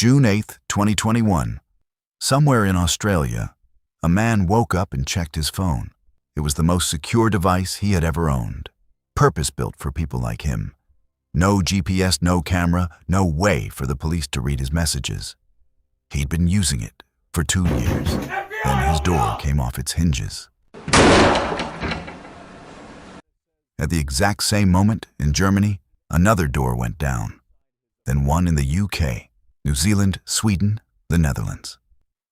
June 8, 2021. Somewhere in Australia, a man woke up and checked his phone. It was the most secure device he had ever owned, purpose-built for people like him. No GPS, no camera, no way for the police to read his messages. He'd been using it for 2 years. Then his door came off its hinges. At the exact same moment, in Germany, another door went down. Then one in the UK, New Zealand, Sweden, the Netherlands.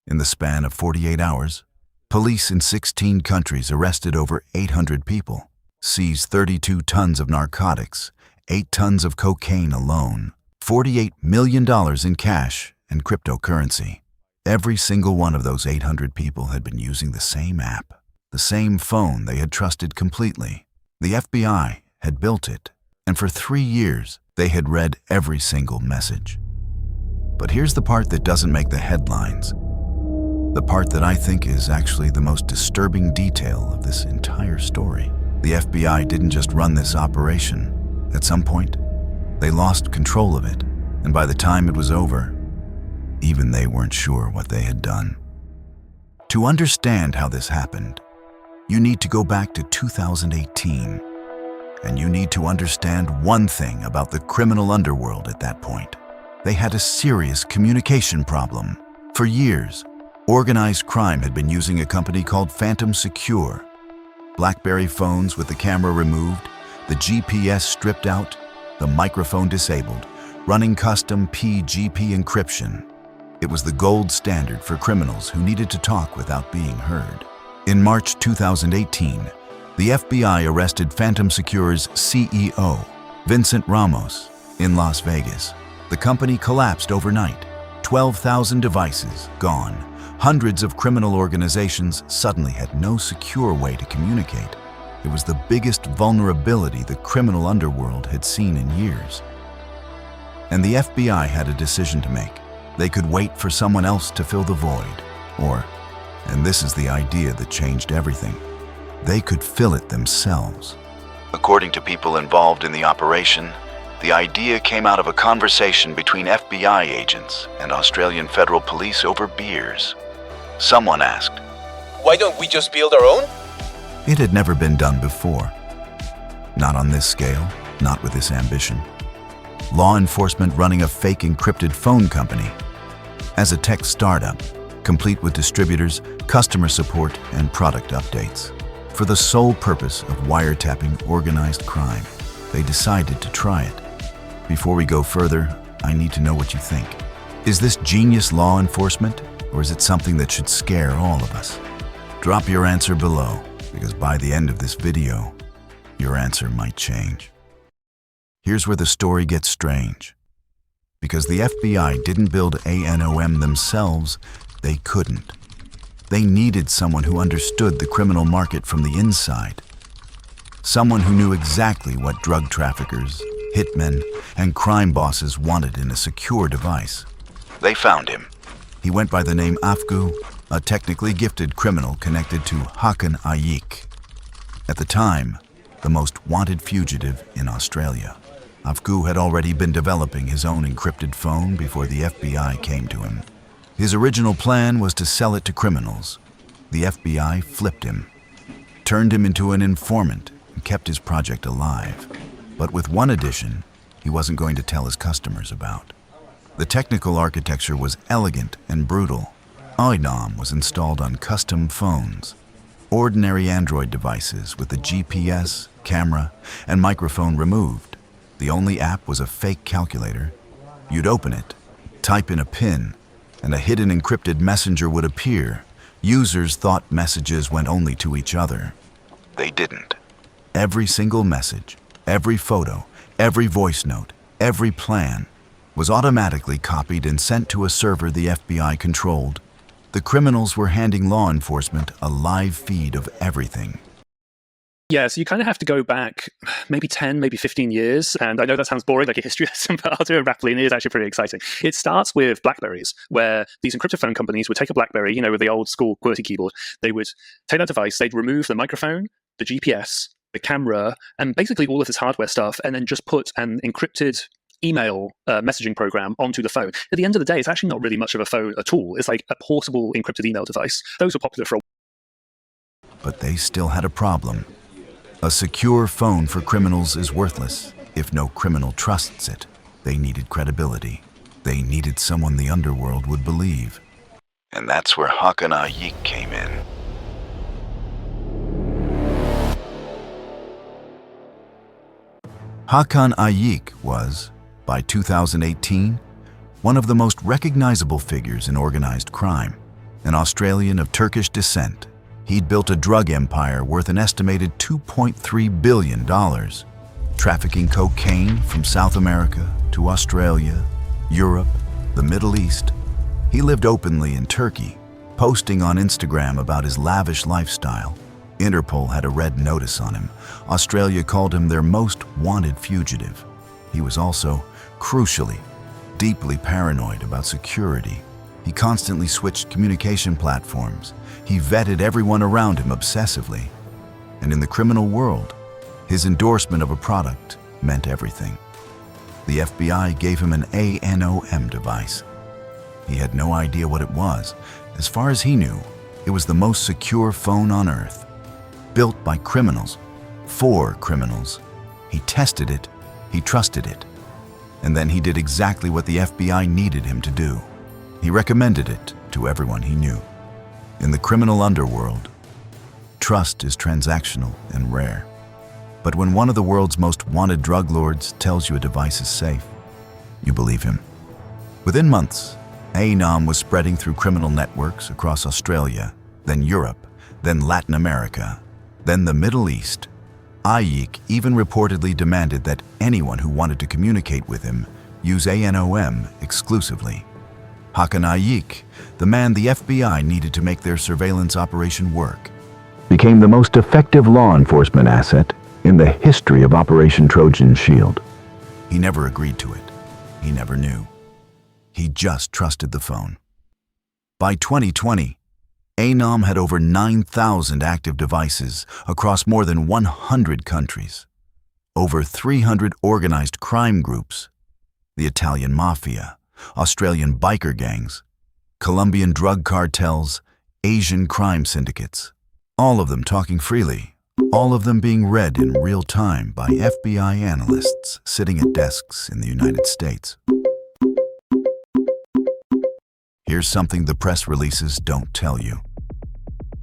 In the span of 48 hours, police in 16 countries arrested over 800 people, seized 32 tons of narcotics, 8 tons of cocaine alone, $48 million in cash and cryptocurrency. Every single one of those 800 people had been using the same app, the same phone they had trusted completely. The FBI had built it, and for 3 years, they had read every single message. But here's the part that doesn't make the headlines. The part that I think is actually the most disturbing detail of this entire story. The FBI didn't just run this operation. At some point, they lost control of it, and by the time it was over, even they weren't sure what they had done. To understand how this happened, you need to go back to 2018, and you need to understand one thing about the criminal underworld at that point. They had a serious communication problem. For years, organized crime had been using a company called Phantom Secure. BlackBerry phones with the camera removed, the GPS stripped out, the microphone disabled, running custom PGP encryption. It was the gold standard for criminals who needed to talk without being heard. In March 2018, the FBI arrested Phantom Secure's CEO, Vincent Ramos, in Las Vegas. The company collapsed overnight. 12,000 devices gone. Hundreds of criminal organizations suddenly had no secure way to communicate. It was the biggest vulnerability the criminal underworld had seen in years. And the FBI had a decision to make. They could wait for someone else to fill the void, or, and this is the idea that changed everything, they could fill it themselves. According to people involved in the operation, the idea came out of a conversation between FBI agents and Australian federal police over beers. Someone asked, "Why don't we just build our own?" It had never been done before. Not on this scale, not with this ambition. Law enforcement running a fake encrypted phone company. As a tech startup, complete with distributors, customer support, and product updates. For the sole purpose of wiretapping organized crime, they decided to try it. Before we go further, I need to know what you think. Is this genius law enforcement, or is it something that should scare all of us? Drop your answer below, because by the end of this video, your answer might change. Here's where the story gets strange. Because the FBI didn't build ANOM themselves, they couldn't. They needed someone who understood the criminal market from the inside. Someone who knew exactly what drug traffickers, hitmen, and crime bosses wanted in a secure device. They found him. He went by the name Afgoo, a technically gifted criminal connected to Hakan Ayik. At the time, the most wanted fugitive in Australia. Afgoo had already been developing his own encrypted phone before the FBI came to him. His original plan was to sell it to criminals. The FBI flipped him, turned him into an informant, and kept his project alive. But with one addition, he wasn't going to tell his customers about. The technical architecture was elegant and brutal. ANOM was installed on custom phones, ordinary Android devices with the GPS, camera, and microphone removed. The only app was a fake calculator. You'd open it, type in a PIN, and a hidden encrypted messenger would appear. Users thought messages went only to each other. They didn't. Every single message, every photo, every voice note, every plan was automatically copied and sent to a server the FBI controlled. The criminals were handing law enforcement a live feed of everything. Yeah, so you kind of have to go back maybe 10, maybe 15 years. And I know that sounds boring, like a history lesson, but I'll do it rapidly, and it is actually pretty exciting. It starts with Blackberries, where these encrypted phone companies would take a Blackberry, with the old school QWERTY keyboard. They would take that device, they'd remove the microphone, the GPS, the camera, and basically all of this hardware stuff, and then just put an encrypted email messaging program onto the phone. At the end of the day, it's actually not really much of a phone at all. It's like a portable encrypted email device. Those were popular for a while. But they still had a problem. A secure phone for criminals is worthless if no criminal trusts it. They needed credibility. They needed someone the underworld would believe. And that's where Hakan Ayik came in. Hakan Ayik was, by 2018, one of the most recognizable figures in organized crime. An Australian of Turkish descent, he'd built a drug empire worth an estimated $2.3 billion, trafficking cocaine from South America to Australia, Europe, the Middle East. He lived openly in Turkey, posting on Instagram about his lavish lifestyle. Interpol had a red notice on him. Australia called him their most wanted fugitive. He was also, crucially, deeply paranoid about security. He constantly switched communication platforms. He vetted everyone around him obsessively. And in the criminal world, his endorsement of a product meant everything. The FBI gave him an ANOM device. He had no idea what it was. As far as he knew, it was the most secure phone on Earth. Built by criminals, for criminals. He tested it, he trusted it. And then he did exactly what the FBI needed him to do. He recommended it to everyone he knew. In the criminal underworld, trust is transactional and rare. But when one of the world's most wanted drug lords tells you a device is safe, you believe him. Within months, ANOM was spreading through criminal networks across Australia, then Europe, then Latin America, then the Middle East. Ayik even reportedly demanded that anyone who wanted to communicate with him use ANOM exclusively. Hakan Ayik, the man the FBI needed to make their surveillance operation work, became the most effective law enforcement asset in the history of Operation Trojan Shield. He never agreed to it. He never knew. He just trusted the phone. By 2020, ANOM had over 9,000 active devices across more than 100 countries. Over 300 organized crime groups, the Italian mafia, Australian biker gangs, Colombian drug cartels, Asian crime syndicates, all of them talking freely, all of them being read in real time by FBI analysts sitting at desks in the United States. Here's something the press releases don't tell you.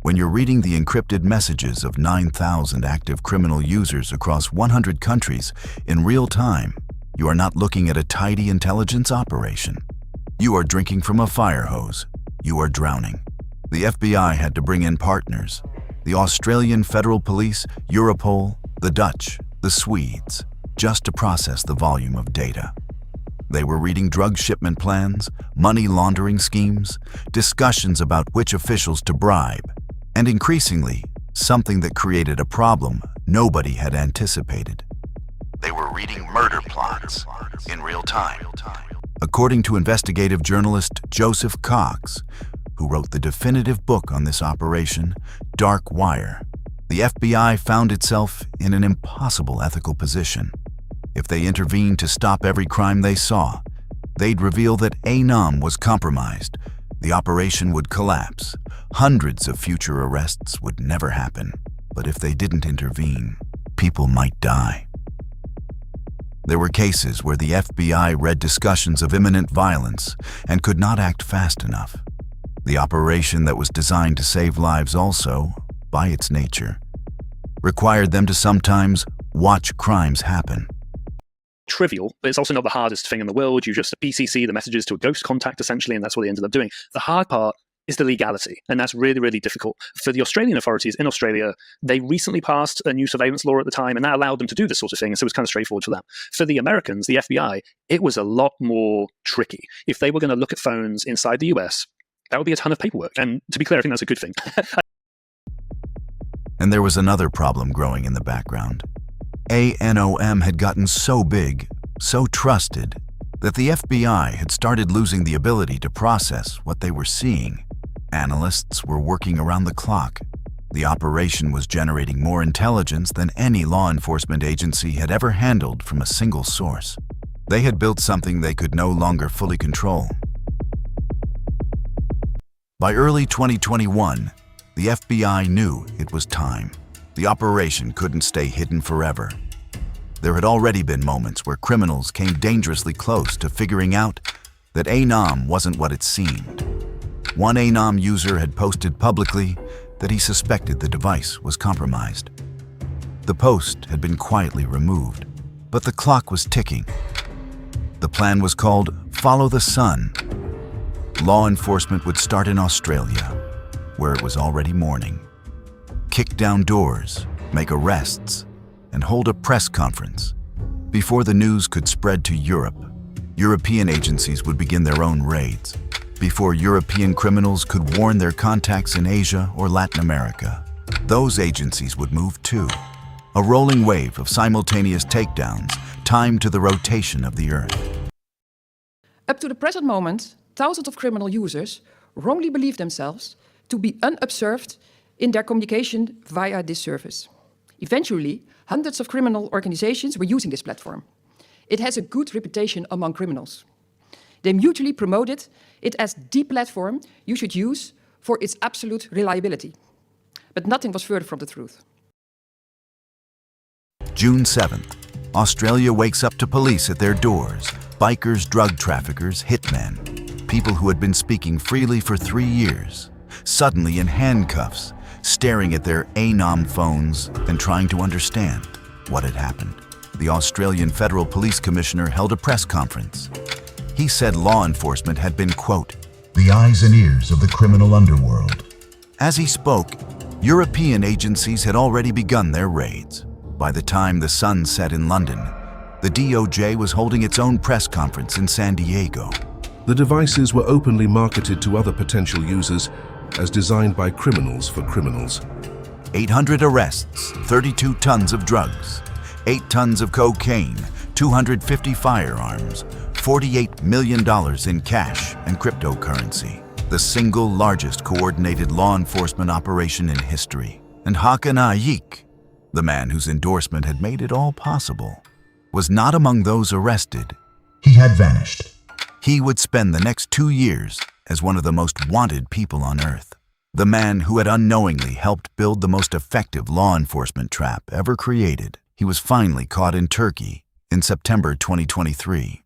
When you're reading the encrypted messages of 9,000 active criminal users across 100 countries in real time, you are not looking at a tidy intelligence operation. You are drinking from a fire hose. You are drowning. The FBI had to bring in partners. The Australian Federal Police, Europol, the Dutch, the Swedes, just to process the volume of data. They were reading drug shipment plans, money laundering schemes, discussions about which officials to bribe, and increasingly, something that created a problem nobody had anticipated. They were reading murder plots in real time. According to investigative journalist Joseph Cox, who wrote the definitive book on this operation, Dark Wire, the FBI found itself in an impossible ethical position. If they intervened to stop every crime they saw, they'd reveal that ANOM was compromised. The operation would collapse. Hundreds of future arrests would never happen. But if they didn't intervene, people might die. There were cases where the FBI read discussions of imminent violence and could not act fast enough. The operation that was designed to save lives also, by its nature, required them to sometimes watch crimes happen. Trivial, but it's also not the hardest thing in the world. You just BCC the messages to a ghost contact, essentially, and that's what they ended up doing. The hard part is the legality, and that's really, really difficult. For the Australian authorities in Australia, they recently passed a new surveillance law at the time, and that allowed them to do this sort of thing, so it was kind of straightforward for them. For the Americans, the FBI, it was a lot more tricky. If they were going to look at phones inside the US, that would be a ton of paperwork, and to be clear, I think that's a good thing. And there was another problem growing in the background. ANOM had gotten so big, so trusted, that the FBI had started losing the ability to process what they were seeing. Analysts were working around the clock. The operation was generating more intelligence than any law enforcement agency had ever handled from a single source. They had built something they could no longer fully control. By early 2021, the FBI knew it was time. The operation couldn't stay hidden forever. There had already been moments where criminals came dangerously close to figuring out that Anom wasn't what it seemed. One Anom user had posted publicly that he suspected the device was compromised. The post had been quietly removed, but the clock was ticking. The plan was called Follow the Sun. Law enforcement would start in Australia, where it was already morning. Kick down doors, make arrests, and hold a press conference. Before the news could spread to Europe, European agencies would begin their own raids. Before European criminals could warn their contacts in Asia or Latin America, those agencies would move too. A rolling wave of simultaneous takedowns timed to the rotation of the Earth. Up to the present moment, thousands of criminal users wrongly believe themselves to be unobserved in their communication via this service. Eventually, hundreds of criminal organizations were using this platform. It has a good reputation among criminals. They mutually promoted it as the platform you should use for its absolute reliability. But nothing was further from the truth. June 7th, Australia wakes up to police at their doors. Bikers, drug traffickers, hitmen, people who had been speaking freely for 3 years, suddenly in handcuffs, staring at their Anom phones and trying to understand what had happened. The Australian Federal Police Commissioner held a press conference. He said law enforcement had been, quote, the eyes and ears of the criminal underworld. As he spoke, European agencies had already begun their raids. By the time the sun set in London, the DOJ was holding its own press conference in San Diego. The devices were openly marketed to other potential users as designed by criminals for criminals. 800 arrests, 32 tons of drugs, 8 tons of cocaine, 250 firearms, $48 million in cash and cryptocurrency. The single largest coordinated law enforcement operation in history. And Hakan Ayik, the man whose endorsement had made it all possible, was not among those arrested. He had vanished. He would spend the next 2 years as one of the most wanted people on Earth. The man who had unknowingly helped build the most effective law enforcement trap ever created. He was finally caught in Turkey in September 2023.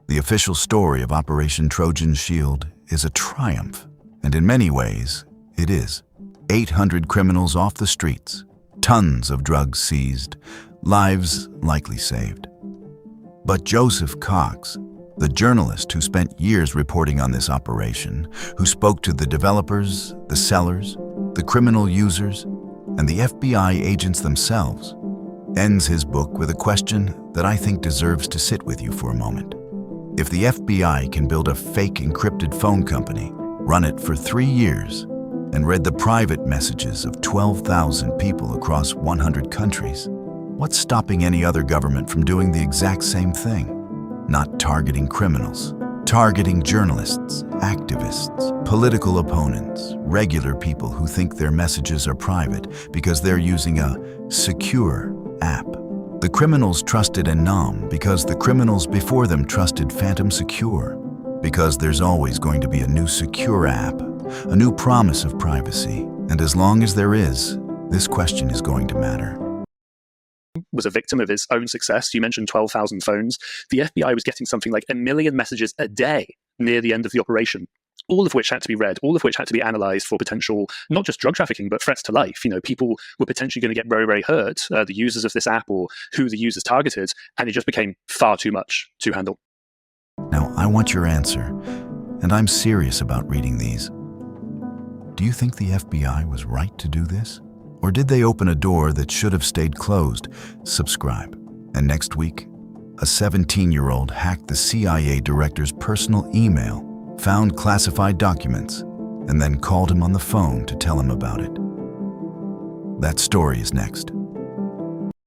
The official story of Operation Trojan Shield is a triumph, and in many ways, it is. 800 criminals off the streets, tons of drugs seized, lives likely saved. But Joseph Cox, the journalist who spent years reporting on this operation, who spoke to the developers, the sellers, the criminal users, and the FBI agents themselves, ends his book with a question that I think deserves to sit with you for a moment. If the FBI can build a fake encrypted phone company, run it for 3 years, and read the private messages of 12,000 people across 100 countries, what's stopping any other government from doing the exact same thing? Not targeting criminals, targeting journalists, activists, political opponents, regular people who think their messages are private because they're using a secure app. The criminals trusted Anom because the criminals before them trusted Phantom Secure, because there's always going to be a new secure app, a new promise of privacy, and as long as there is, this question is going to matter. Was a victim of his own success. You mentioned 12,000 phones. The FBI was getting something like 1 million messages a day near the end of the operation, all of which had to be read, all of which had to be analyzed for potential, not just drug trafficking, but threats to life. You know, people were potentially going to get very, very hurt, the users of this app or who the users targeted, and it just became far too much to handle. Now, I want your answer, and I'm serious about reading these. Do you think the FBI was right to do this? Or did they open a door that should have stayed closed? Subscribe. And next week, a 17-year-old hacked the CIA director's personal email, found classified documents, and then called him on the phone to tell him about it. That story is next.